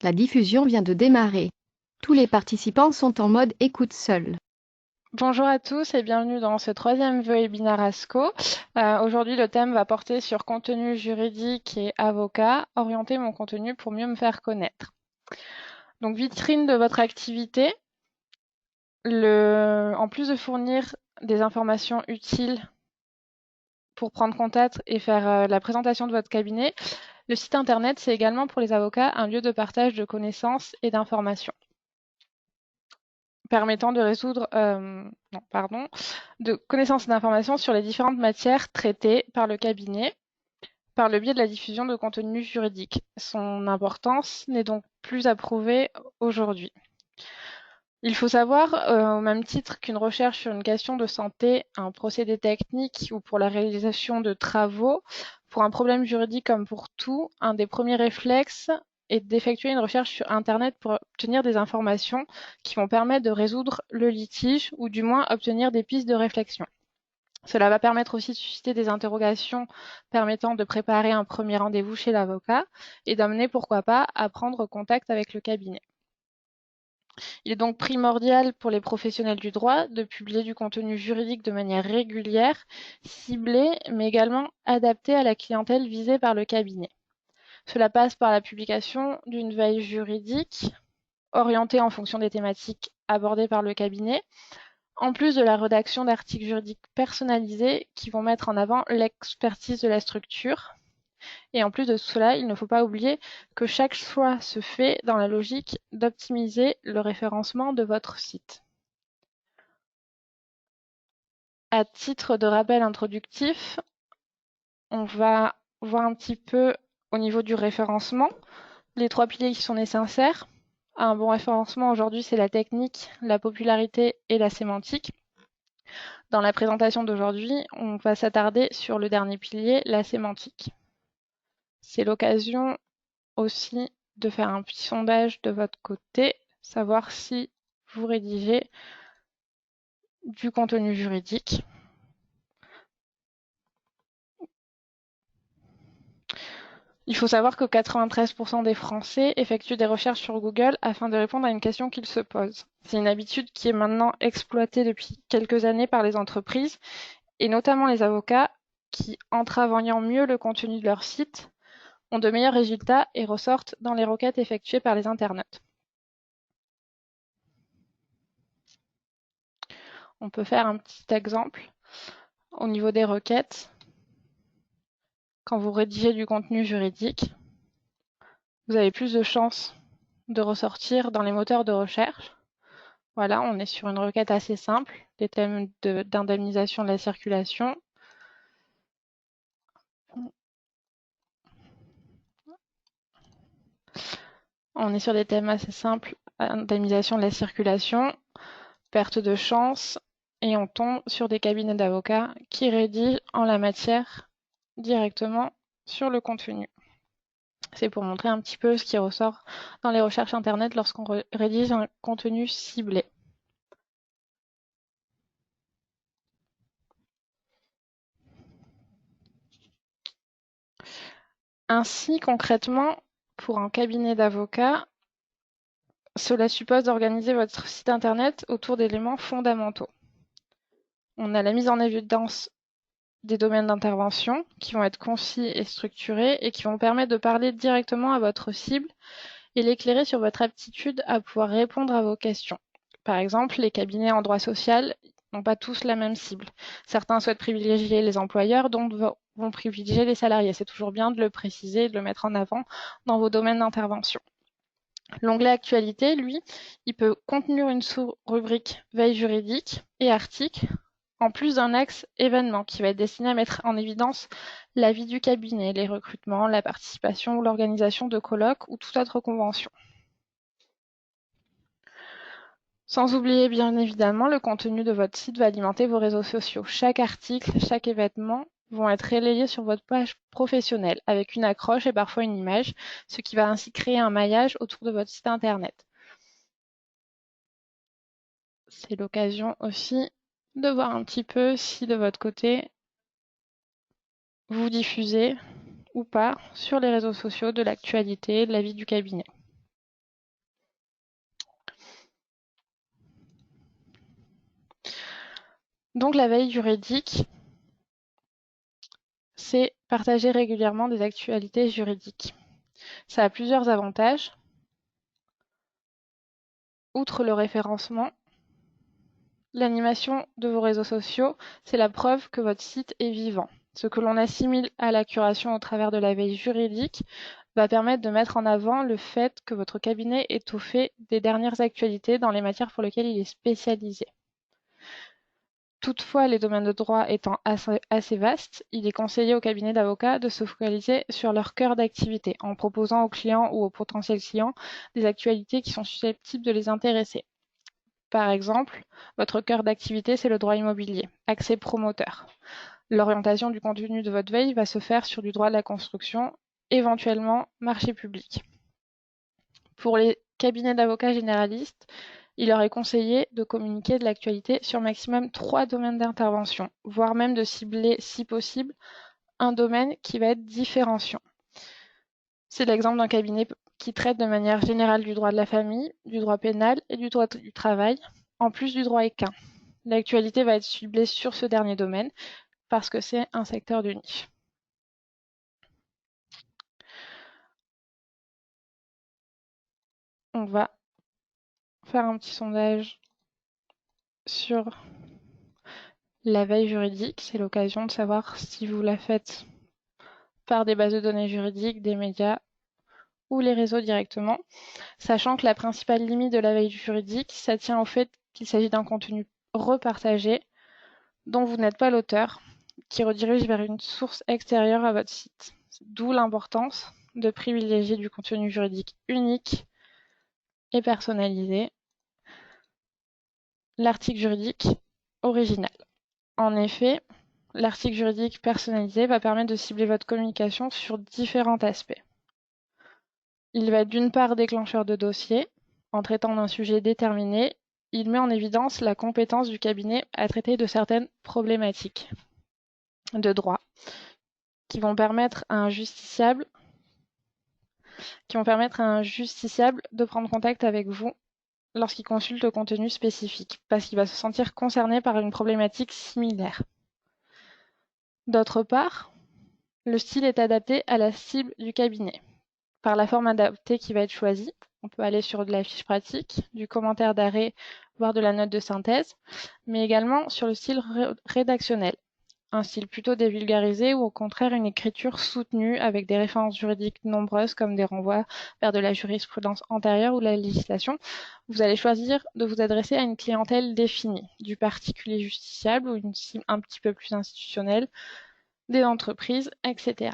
La diffusion vient de démarrer. Tous les participants sont en mode écoute seul. Bonjour à tous et bienvenue dans ce troisième webinaire ASCO. Aujourd'hui, le thème va porter sur contenu juridique et avocat, orienter mon contenu pour mieux me faire connaître. Donc, vitrine de votre activité. En plus de fournir des informations utiles pour prendre contact et faire la présentation de votre cabinet, le site internet, c'est également pour les avocats un lieu de partage de connaissances et d'informations, permettant de de connaissances et d'informations sur les différentes matières traitées par le cabinet par le biais de la diffusion de contenu juridique. Son importance n'est donc plus à prouver aujourd'hui. Il faut savoir, au même titre qu'une recherche sur une question de santé, un procédé technique ou pour la réalisation de travaux, pour un problème juridique comme pour tout, un des premiers réflexes est d'effectuer une recherche sur Internet pour obtenir des informations qui vont permettre de résoudre le litige ou du moins obtenir des pistes de réflexion. Cela va permettre aussi de susciter des interrogations permettant de préparer un premier rendez-vous chez l'avocat et d'amener, pourquoi pas, à prendre contact avec le cabinet. Il est donc primordial pour les professionnels du droit de publier du contenu juridique de manière régulière, ciblé, mais également adapté à la clientèle visée par le cabinet. Cela passe par la publication d'une veille juridique orientée en fonction des thématiques abordées par le cabinet, en plus de la rédaction d'articles juridiques personnalisés qui vont mettre en avant l'expertise de la structure. Et en plus de cela, il ne faut pas oublier que chaque choix se fait dans la logique d'optimiser le référencement de votre site. À titre de rappel introductif, on va voir un petit peu au niveau du référencement les trois piliers qui sont nécessaires. Un bon référencement aujourd'hui, c'est la technique, la popularité et la sémantique. Dans la présentation d'aujourd'hui, on va s'attarder sur le dernier pilier, la sémantique. C'est l'occasion aussi de faire un petit sondage de votre côté, savoir si vous rédigez du contenu juridique. Il faut savoir que 93% des Français effectuent des recherches sur Google afin de répondre à une question qu'ils se posent. C'est une habitude qui est maintenant exploitée depuis quelques années par les entreprises et notamment les avocats qui, en travaillant mieux le contenu de leur site, ont de meilleurs résultats et ressortent dans les requêtes effectuées par les internautes. On peut faire un petit exemple au niveau des requêtes. Quand vous rédigez du contenu juridique, vous avez plus de chances de ressortir dans les moteurs de recherche. Voilà, on est sur une requête assez simple, des thèmes d'indemnisation de la circulation. On est sur des thèmes assez simples, indemnisation de la circulation, perte de chance, et on tombe sur des cabinets d'avocats qui rédigent en la matière directement sur le contenu. C'est pour montrer un petit peu ce qui ressort dans les recherches Internet lorsqu'on rédige un contenu ciblé. Ainsi, concrètement, pour un cabinet d'avocats, cela suppose d'organiser votre site Internet autour d'éléments fondamentaux. On a la mise en évidence des domaines d'intervention qui vont être concis et structurés et qui vont permettre de parler directement à votre cible et l'éclairer sur votre aptitude à pouvoir répondre à vos questions. Par exemple, les cabinets en droit social n'ont pas tous la même cible. Certains souhaitent privilégier les employeurs, d'autres vont privilégier les salariés. C'est toujours bien de le préciser et de le mettre en avant dans vos domaines d'intervention. L'onglet Actualité, lui, il peut contenir une sous-rubrique Veille juridique et articles, en plus d'un axe événement qui va être destiné à mettre en évidence la vie du cabinet, les recrutements, la participation ou l'organisation de colloques ou toute autre convention. Sans oublier bien évidemment, le contenu de votre site va alimenter vos réseaux sociaux. Chaque article, chaque événement vont être relayés sur votre page professionnelle avec une accroche et parfois une image, ce qui va ainsi créer un maillage autour de votre site internet. C'est l'occasion aussi de voir un petit peu si de votre côté, vous diffusez ou pas sur les réseaux sociaux de l'actualité, de la vie du cabinet. Donc la veille juridique, c'est partager régulièrement des actualités juridiques. Ça a plusieurs avantages. Outre le référencement, l'animation de vos réseaux sociaux, c'est la preuve que votre site est vivant. Ce que l'on assimile à la curation au travers de la veille juridique va permettre de mettre en avant le fait que votre cabinet est au fait des dernières actualités dans les matières pour lesquelles il est spécialisé. Toutefois, les domaines de droit étant assez vastes, il est conseillé aux cabinets d'avocats de se focaliser sur leur cœur d'activité, en proposant aux clients ou aux potentiels clients des actualités qui sont susceptibles de les intéresser. Par exemple, votre cœur d'activité, c'est le droit immobilier, accès promoteur. L'orientation du contenu de votre veille va se faire sur du droit de la construction, éventuellement marché public. Pour les cabinets d'avocats généralistes, il leur est conseillé de communiquer de l'actualité sur maximum 3 domaines d'intervention, voire même de cibler, si possible, un domaine qui va être différenciant. C'est l'exemple d'un cabinet qui traite de manière générale du droit de la famille, du droit pénal et du droit du travail, en plus du droit équin. L'actualité va être ciblée sur ce dernier domaine parce que c'est un secteur de niche. On va faire un petit sondage sur la veille juridique. C'est l'occasion de savoir si vous la faites par des bases de données juridiques, des médias ou les réseaux directement, sachant que la principale limite de la veille juridique, ça tient au fait qu'il s'agit d'un contenu repartagé dont vous n'êtes pas l'auteur, qui redirige vers une source extérieure à votre site. D'où l'importance de privilégier du contenu juridique unique et personnalisé, l'article juridique original. En effet, l'article juridique personnalisé va permettre de cibler votre communication sur différents aspects. Il va être d'une part déclencheur de dossier. En traitant d'un sujet déterminé, il met en évidence la compétence du cabinet à traiter de certaines problématiques de droit qui vont permettre à un justiciable de prendre contact avec vous lorsqu'il consulte le contenu spécifique, parce qu'il va se sentir concerné par une problématique similaire. D'autre part, le style est adapté à la cible du cabinet. Par la forme adaptée qui va être choisie, on peut aller sur de la fiche pratique, du commentaire d'arrêt, voire de la note de synthèse, mais également sur le style rédactionnel. Un style plutôt dévulgarisé ou au contraire une écriture soutenue avec des références juridiques nombreuses comme des renvois vers de la jurisprudence antérieure ou la législation. Vous allez choisir de vous adresser à une clientèle définie, du particulier justiciable ou une cible un petit peu plus institutionnelle, des entreprises, etc.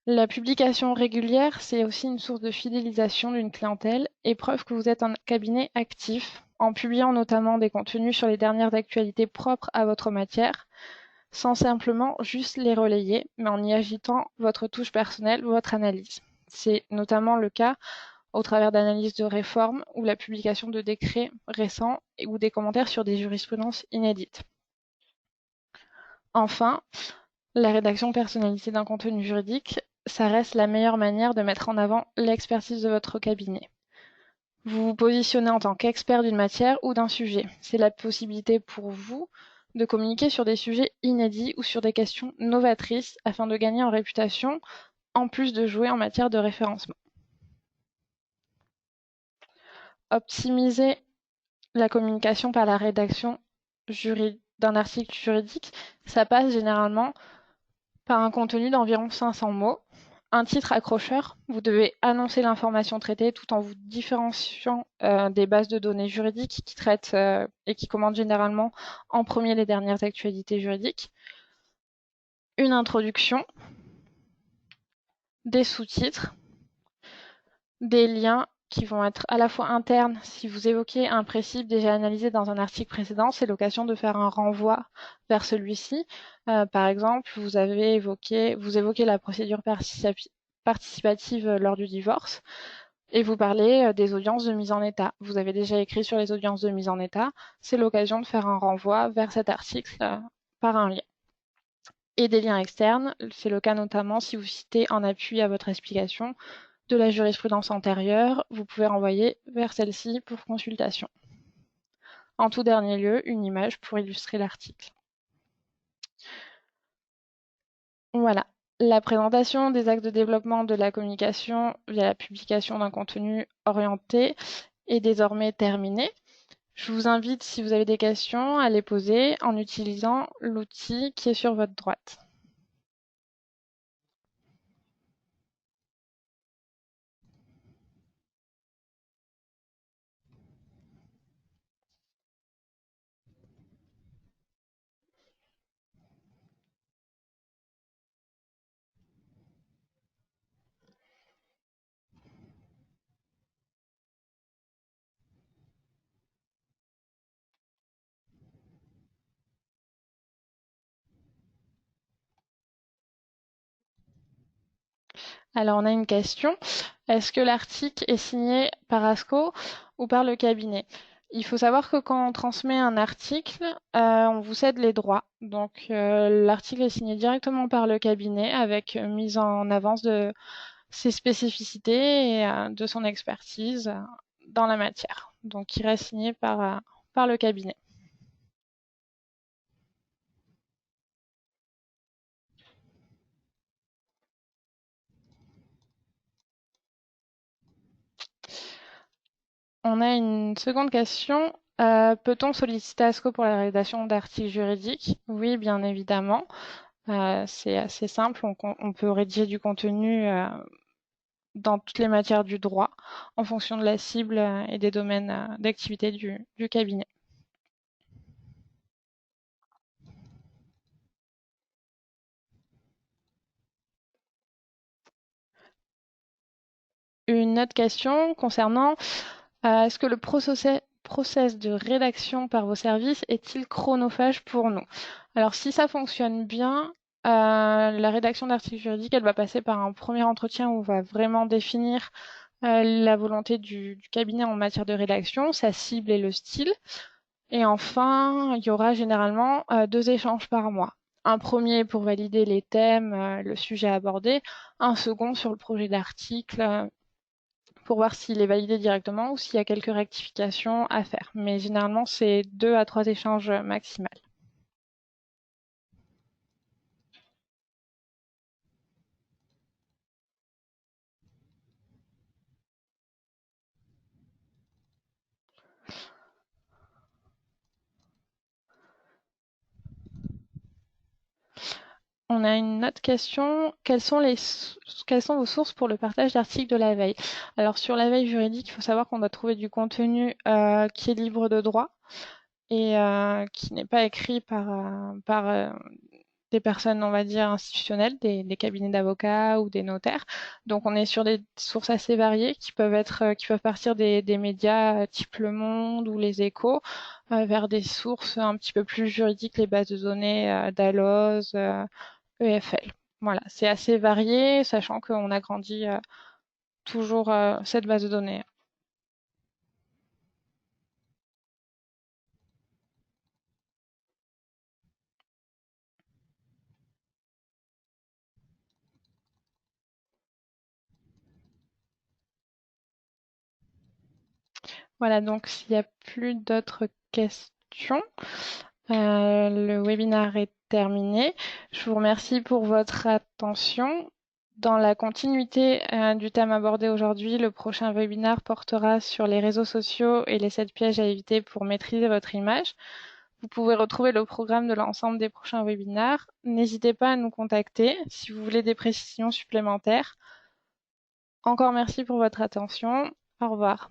La publication régulière, c'est aussi une source de fidélisation d'une clientèle et preuve que vous êtes un cabinet actif en publiant notamment des contenus sur les dernières actualités propres à votre matière, sans simplement juste les relayer, mais en y agitant votre touche personnelle, votre analyse. C'est notamment le cas au travers d'analyses de réformes ou la publication de décrets récents ou des commentaires sur des jurisprudences inédites. Enfin, la rédaction personnalisée d'un contenu juridique, ça reste la meilleure manière de mettre en avant l'expertise de votre cabinet. Vous vous positionnez en tant qu'expert d'une matière ou d'un sujet. C'est la possibilité pour vous de communiquer sur des sujets inédits ou sur des questions novatrices afin de gagner en réputation, en plus de jouer en matière de référencement. Optimiser la communication par la rédaction d'un article juridique, ça passe généralement par un contenu d'environ 500 mots. Un titre accrocheur, vous devez annoncer l'information traitée tout en vous différenciant des bases de données juridiques qui traitent et qui commandent généralement en premier les dernières actualités juridiques. Une introduction, des sous-titres, des liens qui vont être à la fois internes. Si vous évoquez un principe déjà analysé dans un article précédent, c'est l'occasion de faire un renvoi vers celui-ci. Par exemple, vous évoquez la procédure participative lors du divorce et vous parlez des audiences de mise en état. Vous avez déjà écrit sur les audiences de mise en état. C'est l'occasion de faire un renvoi vers cet article par un lien. Et des liens externes, c'est le cas notamment si vous citez en appui à votre explication de la jurisprudence antérieure, vous pouvez renvoyer vers celle-ci pour consultation. En tout dernier lieu, une image pour illustrer l'article. Voilà. La présentation des axes de développement de la communication via la publication d'un contenu orienté est désormais terminée. Je vous invite, si vous avez des questions, à les poser en utilisant l'outil qui est sur votre droite. Alors, on a une question. Est-ce que l'article est signé par ASCO ou par le cabinet? Il faut savoir que quand on transmet un article, on vous cède les droits. Donc, l'article est signé directement par le cabinet avec mise en avance de ses spécificités et de son expertise dans la matière. Donc, il reste signé par le cabinet. On a une seconde question. Peut-on solliciter ASCO pour la rédaction d'articles juridiques? Oui, bien évidemment. C'est assez simple. On peut rédiger du contenu dans toutes les matières du droit en fonction de la cible et des domaines d'activité du cabinet. Une autre question concernant est-ce que le process de rédaction par vos services est-il chronophage pour nous? Alors, si ça fonctionne bien, la rédaction d'articles juridiques, elle va passer par un premier entretien où on va vraiment définir la volonté du cabinet en matière de rédaction, sa cible et le style. Et enfin, il y aura généralement 2 échanges par mois. Un premier pour valider les thèmes, le sujet abordé, un second sur le projet d'article pour voir s'il est validé directement ou s'il y a quelques rectifications à faire. Mais généralement, c'est 2 à 3 échanges maximales. On a une autre question. Quelles sont vos sources pour le partage d'articles de la veille? Alors sur la veille juridique, il faut savoir qu'on doit trouver du contenu qui est libre de droit et qui n'est pas écrit par des personnes, on va dire, institutionnelles, des cabinets d'avocats ou des notaires. Donc on est sur des sources assez variées qui peuvent partir des médias type Le Monde ou Les Échos, vers des sources un petit peu plus juridiques, les bases de données d'Alloz, EFL. Voilà, c'est assez varié, sachant qu'on agrandit toujours cette base de données. Voilà, donc s'il n'y a plus d'autres questions, le webinaire est terminé. Je vous remercie pour votre attention. Dans la continuité du thème abordé aujourd'hui, le prochain webinaire portera sur les réseaux sociaux et les 7 pièges à éviter pour maîtriser votre image. Vous pouvez retrouver le programme de l'ensemble des prochains webinaires. N'hésitez pas à nous contacter si vous voulez des précisions supplémentaires. Encore merci pour votre attention. Au revoir.